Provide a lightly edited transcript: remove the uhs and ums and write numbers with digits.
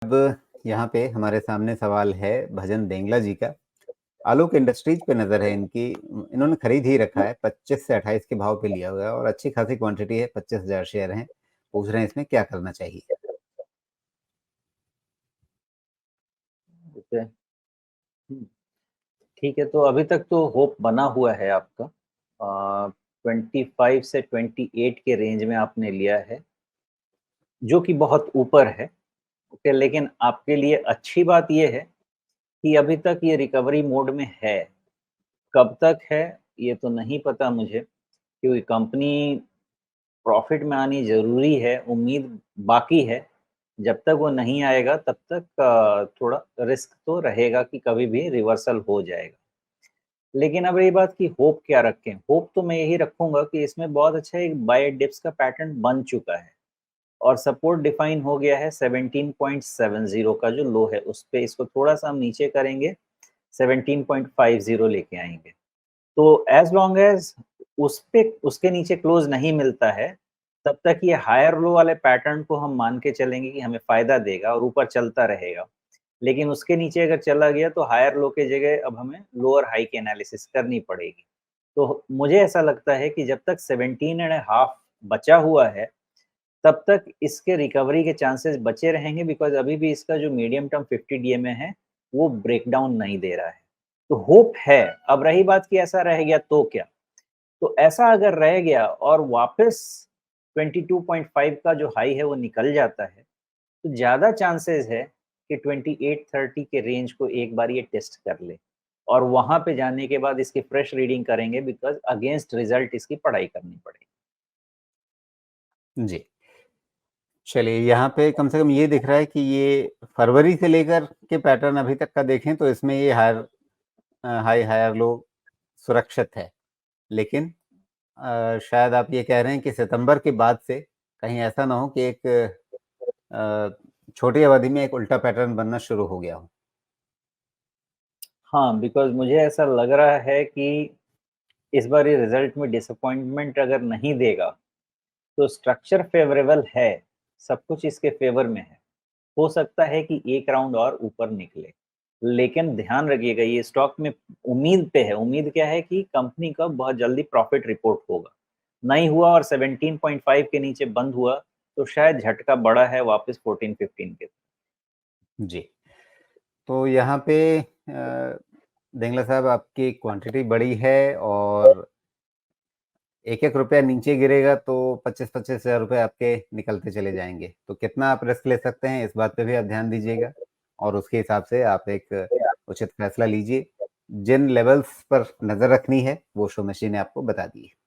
अब यहाँ पे हमारे सामने सवाल है भजन देंगला जी का। आलोक इंडस्ट्रीज पे नजर है इनकी। इन्होंने खरीद ही रखा है, 25 से 28 के भाव पे लिया हुआ है और अच्छी खासी क्वांटिटी है, 25,000 शेयर हैं। पूछ रहे हैं इसमें क्या करना चाहिए। ओके। ठीक है, तो अभी तक तो होप बना हुआ है आपका। 25 से 28 के रेंज में आपने लिया है, जो कि बहुत ऊपर है। ओके, लेकिन आपके लिए अच्छी बात ये है कि अभी तक ये रिकवरी मोड में है। कब तक है ये तो नहीं पता मुझे, क्योंकि कंपनी प्रॉफिट में आनी ज़रूरी है, उम्मीद बाकी है। जब तक वो नहीं आएगा तब तक थोड़ा रिस्क तो रहेगा कि कभी भी रिवर्सल हो जाएगा। लेकिन अब रही बात कि होप क्या रखें? होप तो मैं यही रखूँगा कि इसमें बहुत अच्छा एक बाय डिप्स का पैटर्न बन चुका है और सपोर्ट डिफाइन हो गया है 17.70 का जो लो है, उस पे इसको थोड़ा-सा हम नीचे करेंगे, 17.50 लेके आएँगे। तो एज़ लॉन्ग एज़ उस पे उसके नीचे क्लोज़ नहीं मिलता है, तब तक ये हायर लो वाले पैटर्न को हम मान के चलेंगे कि हमें फ़ायदा देगा और ऊपर चलता रहेगा। लेकिन उसके नीचे अगर चला गया तो हायर लो के जगह अब हमें लोअर हाई की एनालिसिस करनी पड़ेगी। तो मुझे ऐसा लगता है कि जब तक 17 एंड हाफ बचा हुआ है, तब तक इसके रिकवरी के चांसेस बचे रहेंगे, बिकॉज़ अभी भी इसका जो मीडियम टर्म 50 डीएमए है, वो ब्रेकडाउन नहीं दे रहा है। तो होप है। अब रही बात कि ऐसा रह गया तो क्या? तो ऐसा अगर रह गया और वापस 22.5 का जो हाई है वो निकल जाता है, तो ज़्यादा चांसेस है कि 2830 के रेंज को एक बार ये टेस्ट कर ले और वहाँ पे जाने के बाद इसकी फ्रेश रीडिंग करेंगे, बिकॉज़ अगेंस्ट रिज़ल्ट इसकी पढ़ाई करनी पड़ेगी। जी, चलिए यहाँ पे कम से कम ये दिख रहा है कि ये फरवरी से लेकर के पैटर्न अभी तक का देखें तो इसमें ये हाई हायर लो सुरक्षित है। लेकिन शायद आप ये कह रहे हैं कि सितंबर के बाद से कहीं ऐसा ना हो कि एक छोटी अवधि में एक उल्टा पैटर्न बनना शुरू हो गया हो। हाँ, बिकॉज़ मुझे ऐसा लग रहा है कि इस बार ये रिज़ल्ट में डिसअपॉइंटमेंट अगर नहीं देगा, तो स्ट्रक्चर फ़ेवरेबल है, सब कुछ इसके फ़ेवर में है। हो सकता है कि एक राउंड और ऊपर निकले। लेकिन ध्यान रखिएगा, ये स्टॉक में उम्मीद पे है। उम्मीद क्या है कि कंपनी का बहुत जल्दी प्रॉफ़िट रिपोर्ट होगा। नहीं हुआ और 17.5 के नीचे बंद हुआ, तो शायद झटका बड़ा है वापस 14-15 के। जी, तो यहाँ पे देंगला साहब आपकी क्वांटिटी बड़ी है और एक-एक रुपया नीचे गिरेगा तो 25-25 हज़ार रुपए आपके निकलते चले जाएँगे। तो कितना आप रिस्क ले सकते हैं, इस बात पे भी आप ध्यान दीजिएगा और उसके हिसाब से आप एक उचित फैसला लीजिए। जिन लेवल्स पर नज़र रखनी है, वो शो मशीन ने आपको बता दी है।